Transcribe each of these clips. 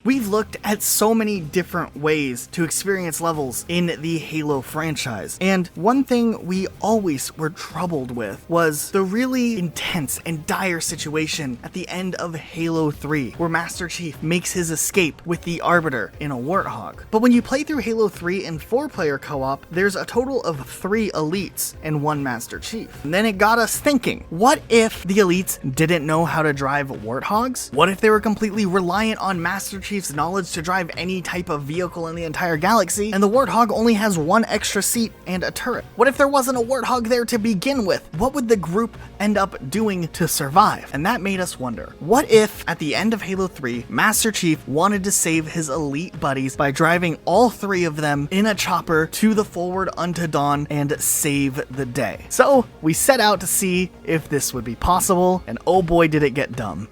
We've looked at so many different ways to experience levels in the Halo franchise, and one thing we always were troubled with was the really intense and dire situation at the end of Halo 3, where Master Chief makes his escape with the Arbiter in a Warthog. But when you play through Halo 3 in 4-player co-op, there's a total of 3 elites and 1 Master Chief. And then it got us thinking, what if the elites didn't know how to drive Warthogs? What if they were completely reliant on Master Chief's knowledge to drive any type of vehicle in the entire galaxy, and the Warthog only has 1 extra seat and a turret? What if there wasn't a Warthog there to begin with? What would the group end up doing to survive? And that made us wonder, what if at the end of Halo 3, Master Chief wanted to save his elite buddies by driving all 3 of them in a chopper to the Forward Unto Dawn and save the day? So we set out to see if this would be possible, and oh boy did it get dumb.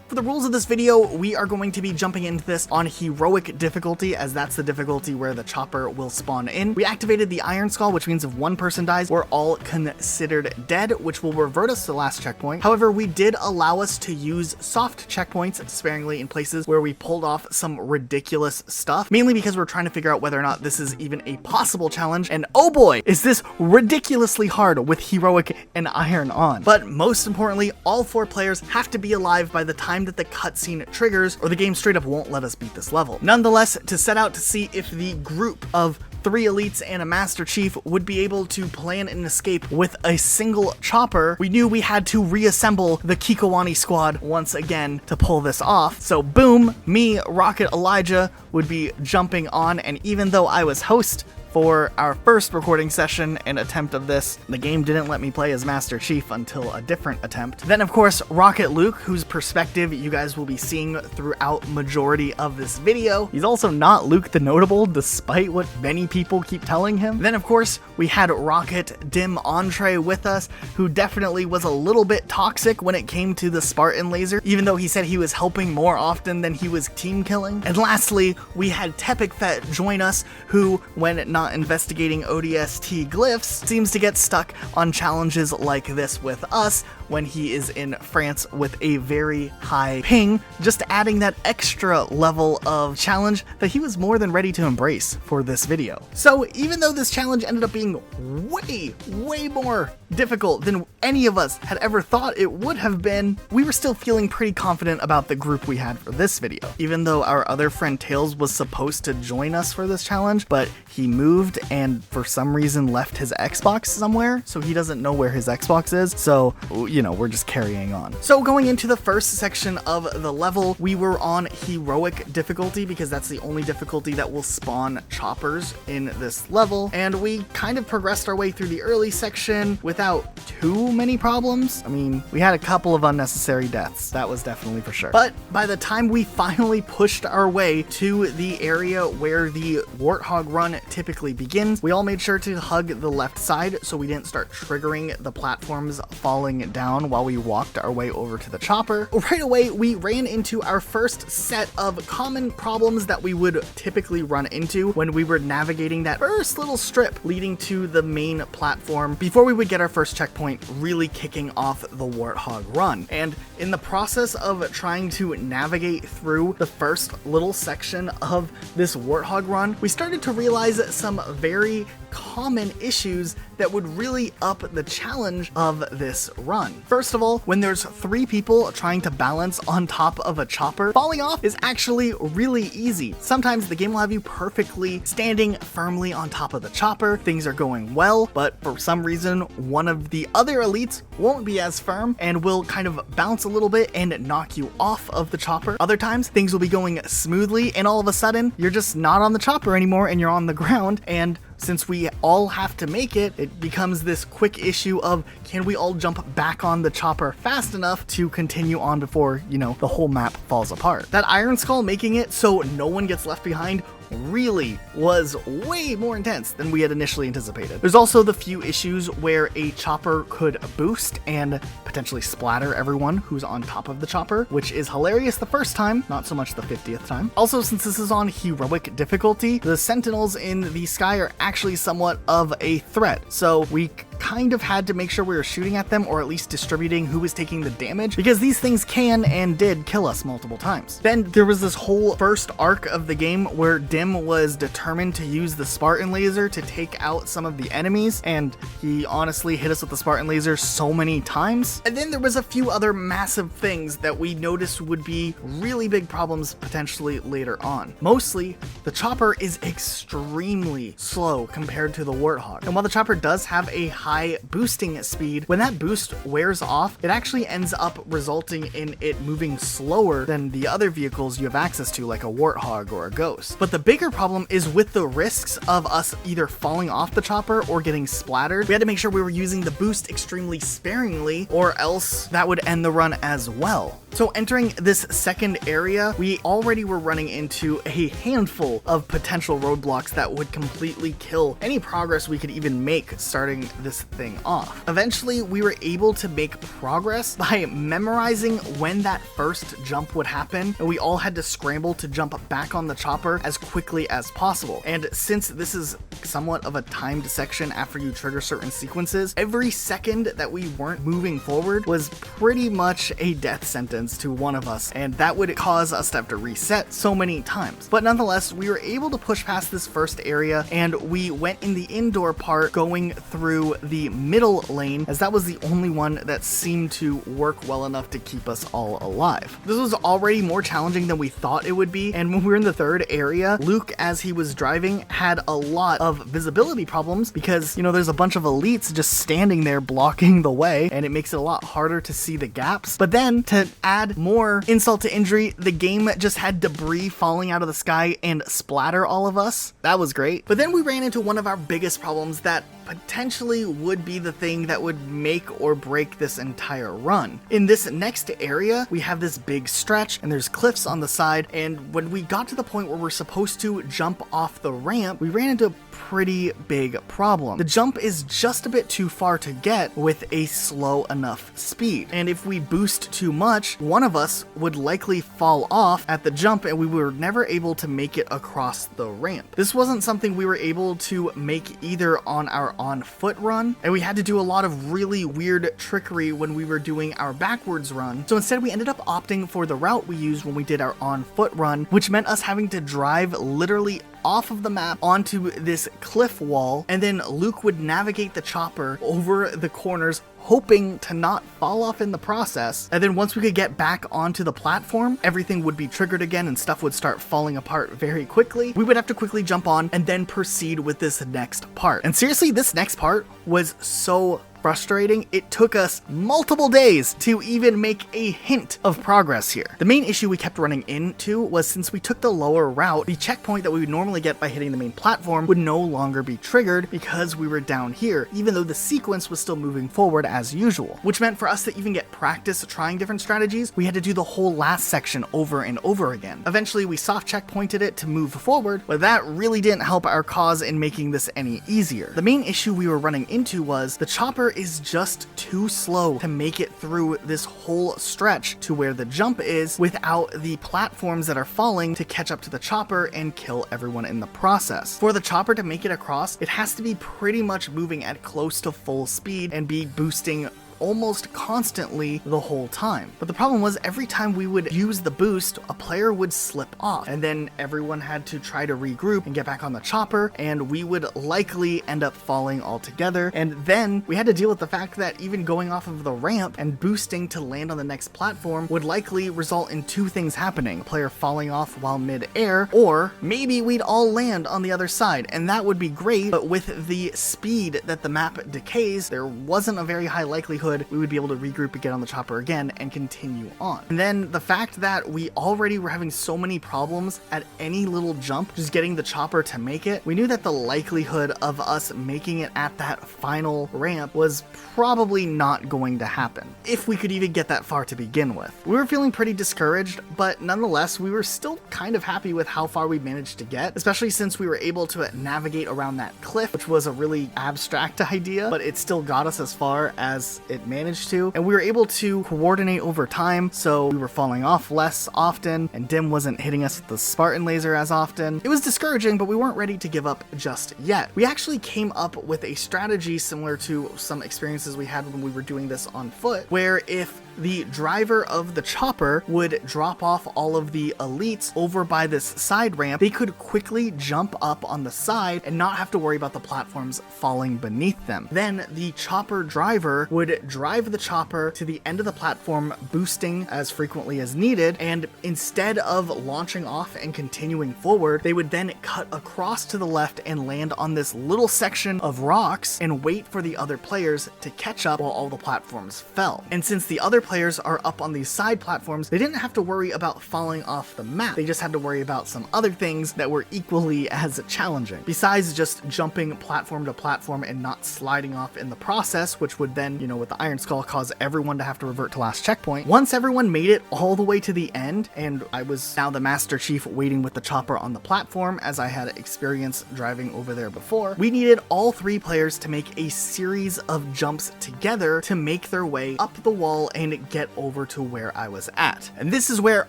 For the rules of this video, we are going to be jumping into this on heroic difficulty, as that's the difficulty where the chopper will spawn in. We activated the Iron Skull, which means if 1 person dies, we're all considered dead, which will revert us to the last checkpoint. However, we did allow us to use soft checkpoints sparingly in places where we pulled off some ridiculous stuff, mainly because we're trying to figure out whether or not this is even a possible challenge, and oh boy, is this ridiculously hard with heroic and iron on. But most importantly, all 4 players have to be alive by the time that the cutscene triggers, or the game straight up won't let us beat this level. Nonetheless, to set out to see if the group of 3 elites and a Master Chief would be able to plan an escape with a single chopper, we knew we had to reassemble the Kikowani squad once again to pull this off. So boom, me, Rocket, Elijah would be jumping on, and even though I was host for our first recording session and attempt of this, the game didn't let me play as Master Chief until a different attempt. Then of course, Rocket Luke, whose perspective you guys will be seeing throughout majority of this video. He's also not Luke the Notable, despite what many people keep telling him. Then of course, we had Rocket Dim Entree with us, who definitely was a little bit toxic when it came to the Spartan laser, even though he said he was helping more often than he was team killing. And lastly, we had Tepikfet join us, who, when not investigating ODST glyphs, seems to get stuck on challenges like this with us when he is in France with a very high ping, just adding that extra level of challenge that he was more than ready to embrace for this video. So even though this challenge ended up being way more difficult than any of us had ever thought it would have been, we were still feeling pretty confident about the group we had for this video. Even though our other friend Tails was supposed to join us for this challenge, but he moved and for some reason left his Xbox somewhere, so he doesn't know where his Xbox is, so you know, we're just carrying on. So going into the first section of the level, we were on heroic difficulty because that's the only difficulty that will spawn choppers in this level, and we kind of progressed our way through the early section without too many problems. I mean, we had a couple of unnecessary deaths, that was definitely for sure. But by the time we finally pushed our way to the area where the Warthog run typically begins, we all made sure to hug the left side so we didn't start triggering the platforms falling down while we walked our way over to the chopper. Right away, we ran into our first set of common problems that we would typically run into when we were navigating that first little strip leading to the main platform before we would get our first checkpoint, really kicking off the Warthog run. And in the process of trying to navigate through the first little section of this Warthog run, we started to realize some very common issues that would really up the challenge of this run. First of all, when there's 3 people trying to balance on top of a chopper, falling off is actually really easy. Sometimes the game will have you perfectly standing firmly on top of the chopper, things are going well, but for some reason, one of the other elites won't be as firm and will kind of bounce a little bit and knock you off of the chopper. Other times, things will be going smoothly and all of a sudden, you're just not on the chopper anymore and you're on the ground, and since we all have to make it, it becomes this quick issue of, can we all jump back on the chopper fast enough to continue on before, you know, the whole map falls apart. That Iron Skull making it so no one gets left behind really was way more intense than we had initially anticipated. There's also the few issues where a chopper could boost and potentially splatter everyone who's on top of the chopper, which is hilarious the first time, not so much the 50th time. Also, since this is on heroic difficulty, the sentinels in the sky are actually somewhat of a threat, so we kind of had to make sure we were shooting at them, or at least distributing who was taking the damage, because these things can and did kill us multiple times. Then there was this whole first arc of the game where Dim was determined to use the Spartan laser to take out some of the enemies, and he honestly hit us with the Spartan laser so many times. And then there was a few other massive things that we noticed would be really big problems potentially later on. Mostly, the chopper is extremely slow compared to the Warthog. And while the chopper does have a high boosting speed, when that boost wears off, it actually ends up resulting in it moving slower than the other vehicles you have access to, like a Warthog or a Ghost. But the bigger problem is with the risks of us either falling off the chopper or getting splattered. We had to make sure we were using the boost extremely sparingly, or else that would end the run as well. So entering this second area, we already were running into a handful of potential roadblocks that would completely kill any progress we could even make starting this thing off. Eventually, we were able to make progress by memorizing when that first jump would happen, and we all had to scramble to jump back on the chopper as quickly as possible. And since this is somewhat of a timed section after you trigger certain sequences, every second that we weren't moving forward was pretty much a death sentence to one of us, and that would cause us to have to reset so many times. But nonetheless, we were able to push past this first area, and we went in the indoor part going through the middle lane, as that was the only one that seemed to work well enough to keep us all alive. This was already more challenging than we thought it would be, and when we were in the third area, Luke, as he was driving, had a lot of visibility problems because, you know, there's a bunch of elites just standing there blocking the way, and it makes it a lot harder to see the gaps. But then, to add more insult to injury, the game just had debris falling out of the sky and splatter all of us. That was great. But then we ran into one of our biggest problems that potentially would be the thing that would make or break this entire run. In this next area, we have this big stretch and there's cliffs on the side, and when we got to the point where we're supposed to jump off the ramp, we ran into a pretty big problem. The jump is just a bit too far to get with a slow enough speed, and if we boost too much, one of us would likely fall off at the jump and we were never able to make it across the ramp. This wasn't something we were able to make either on our on foot run, and we had to do a lot of really weird trickery when we were doing our backwards run. So instead we ended up opting for the route we used when we did our on foot run, which meant us having to drive literally off of the map onto this cliff wall, and then Luke would navigate the chopper over the corners, hoping to not fall off in the process. And then once we could get back onto the platform, everything would be triggered again and stuff would start falling apart very quickly. We would have to quickly jump on and then proceed with this next part. And seriously, this next part was so frustrating. It took us multiple days to even make a hint of progress here. The main issue we kept running into was, since we took the lower route, the checkpoint that we would normally get by hitting the main platform would no longer be triggered because we were down here, even though the sequence was still moving forward as usual, which meant for us to even get practice trying different strategies, we had to do the whole last section over and over again. Eventually, we soft checkpointed it to move forward, but that really didn't help our cause in making this any easier. The main issue we were running into was the chopper is just too slow to make it through this whole stretch to where the jump is without the platforms that are falling to catch up to the chopper and kill everyone in the process. For the chopper to make it across, it has to be pretty much moving at close to full speed and be boosting almost constantly the whole time. But the problem was, every time we would use the boost, a player would slip off, and then everyone had to try to regroup and get back on the chopper, and we would likely end up falling altogether. And then we had to deal with the fact that even going off of the ramp and boosting to land on the next platform would likely result in two things happening: a player falling off while mid-air, or maybe we'd all land on the other side, and that would be great, but with the speed that the map decays, there wasn't a very high likelihood we would be able to regroup and get on the chopper again and continue on. And then the fact that we already were having so many problems at any little jump, just getting the chopper to make it, we knew that the likelihood of us making it at that final ramp was probably not going to happen, if we could even get that far to begin with. We were feeling pretty discouraged, but nonetheless, we were still kind of happy with how far we managed to get, especially since we were able to navigate around that cliff, which was a really abstract idea, but it still got us as far as it it managed to, and we were able to coordinate over time, so we were falling off less often, and Dim wasn't hitting us with the Spartan laser as often. It was discouraging, but we weren't ready to give up just yet. We actually came up with a strategy similar to some experiences we had when we were doing this on foot, where if the driver of the chopper would drop off all of the elites over by this side ramp, they could quickly jump up on the side and not have to worry about the platforms falling beneath them. Then the chopper driver would drive the chopper to the end of the platform, boosting as frequently as needed, and instead of launching off and continuing forward, they would then cut across to the left and land on this little section of rocks and wait for the other players to catch up while all the platforms fell. And since the other players are up on these side platforms, they didn't have to worry about falling off the map. They just had to worry about some other things that were equally as challenging. Besides just jumping platform to platform and not sliding off in the process, which would then, with the Iron Skull, cause everyone to have to revert to last checkpoint. Once everyone made it all the way to the end, and I was now the Master Chief waiting with the chopper on the platform, as I had experience driving over there before, we needed all 3 players to make a series of jumps together to make their way up the wall and get over to where I was at. And this is where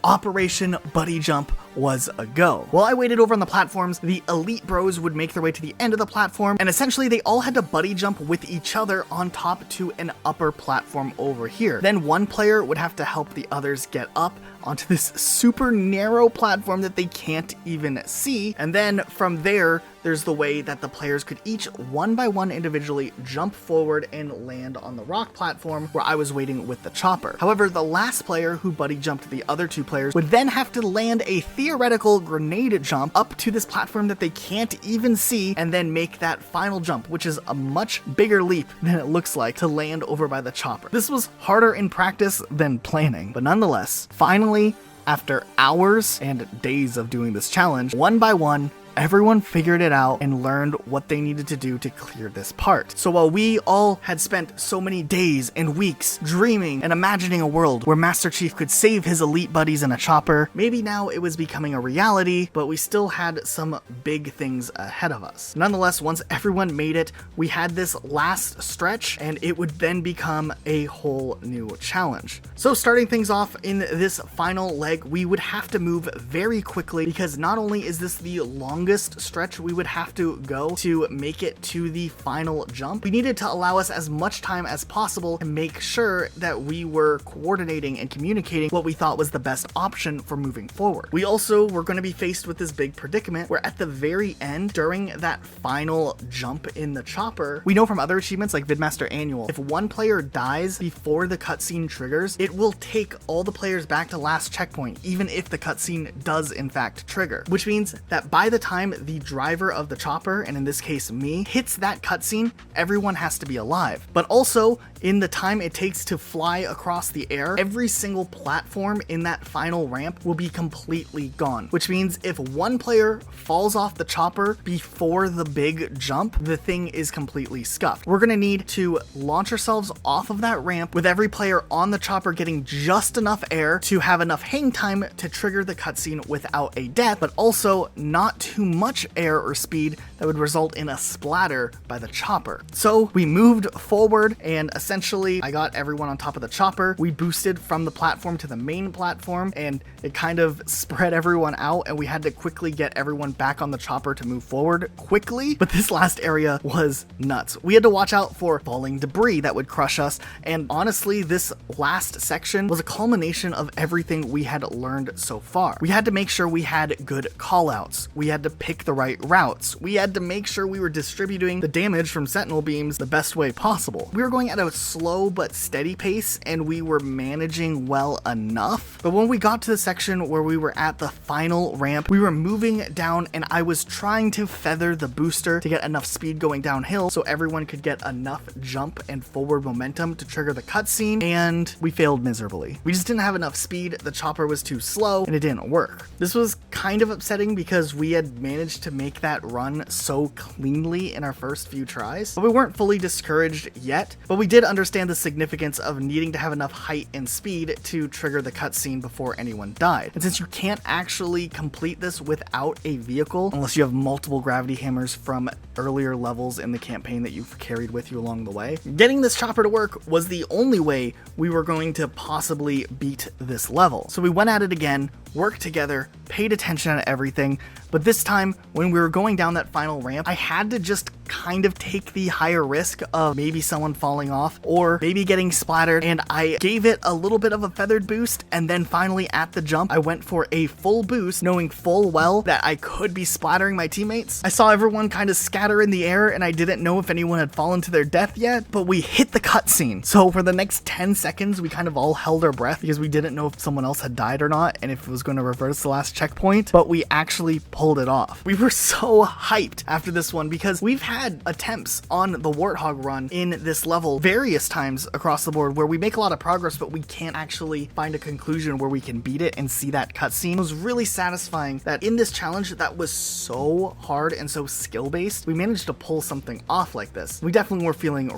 Operation Buddy Jump was a go. While I waited over on the platforms, the elite bros would make their way to the end of the platform, and essentially they all had to buddy jump with each other on top to an upper platform over here. Then one player would have to help the others get up onto this super narrow platform that they can't even see, and then from there, there's the way that the players could each one by one individually jump forward and land on the rock platform where I was waiting with the chopper. However, the last player who buddy jumped the other 2 players would then have to land a theoretical grenade jump up to this platform that they can't even see, and then make that final jump, which is a much bigger leap than it looks like, to land over by the chopper. This was harder in practice than planning, but nonetheless, finally, after hours and days of doing this challenge, one by one, everyone figured it out and learned what they needed to do to clear this part. So while we all had spent so many days and weeks dreaming and imagining a world where Master Chief could save his elite buddies in a chopper, maybe now it was becoming a reality, but we still had some big things ahead of us. Nonetheless, once everyone made it, we had this last stretch, and it would then become a whole new challenge. So starting things off in this final leg, we would have to move very quickly, because not only is this the longest stretch we would have to go to make it to the final jump, we needed to allow us as much time as possible to make sure that we were coordinating and communicating what we thought was the best option for moving forward. We also were going to be faced with this big predicament where at the very end, during that final jump in the chopper, we know from other achievements like Vidmaster Annual, if one player dies before the cutscene triggers, it will take all the players back to last checkpoint, even if the cutscene does in fact trigger, which means that by the time the driver of the chopper, and in this case me, hits that cutscene, everyone has to be alive. But also, in the time it takes to fly across the air, every single platform in that final ramp will be completely gone, which means if one player falls off the chopper before the big jump, the thing is completely scuffed. We're gonna need to launch ourselves off of that ramp with every player on the chopper getting just enough air to have enough hang time to trigger the cutscene without a death, but also not too much air or speed that would result in a splatter by the chopper. So we moved forward, and essentially I got everyone on top of the chopper. We boosted from the platform to the main platform, and it kind of spread everyone out, and we had to quickly get everyone back on the chopper to move forward quickly. But this last area was nuts. We had to watch out for falling debris that would crush us, and honestly, this last section was a culmination of everything we had learned so far. We had to make sure we had good callouts. We had to pick the right routes. We had to make sure we were distributing the damage from sentinel beams the best way possible. We were going at a slow but steady pace, and we were managing well enough. But when we got to the section where we were at the final ramp, we were moving down, and I was trying to feather the booster to get enough speed going downhill so everyone could get enough jump and forward momentum to trigger the cutscene, and we failed miserably. We just didn't have enough speed, the chopper was too slow, and it didn't work. This was kind of upsetting because we had managed to make that run so cleanly in our first few tries, but we weren't fully discouraged yet. But we did understand the significance of needing to have enough height and speed to trigger the cutscene before anyone died. And since you can't actually complete this without a vehicle, unless you have multiple gravity hammers from earlier levels in the campaign that you've carried with you along the way. Getting this chopper to work was the only way we were going to possibly beat this level. So we went at it again, worked together, paid attention to everything, but this time when we were going down that final ramp, I had to just kind of take the higher risk of maybe someone falling off or maybe getting splattered, and I gave it a little bit of a feathered boost, and then finally at the jump I went for a full boost, knowing full well that I could be splattering my teammates. I saw everyone kind of scatter in the air and I didn't know if anyone had fallen to their death yet, but we hit the cutscene. So for the next 10 seconds we kind of all held our breath because we didn't know if someone else had died or not and if it was going to reverse the last checkpoint, but we actually pulled it off. We were so hyped after this one because we've had attempts on the Warthog run in this level various times across the board where we make a lot of progress but we can't actually find a conclusion where we can beat it and see that cutscene. It was really satisfying that in this challenge that was so hard and so skill-based, we managed to pull something off like this. We definitely were feeling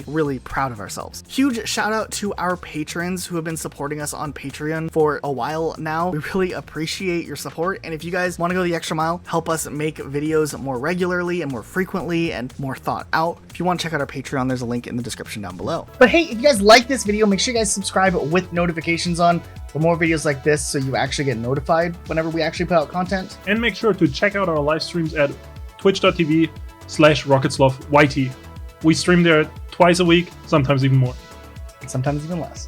really proud of ourselves. Huge shout out to our patrons who have been supporting us on Patreon for a while now. We really appreciate your support, and if you guys want to go the extra mile, help us make videos more regularly and more frequently and more thought out, if you want to check out our Patreon, there's a link in the description down below. But hey, if you guys like this video, make sure you guys subscribe with notifications on for more videos like this so you actually get notified whenever we actually put out content. And make sure to check out our live streams at twitch.tv/RocketSlothYT. We stream there twice a week, sometimes even more. Sometimes even less.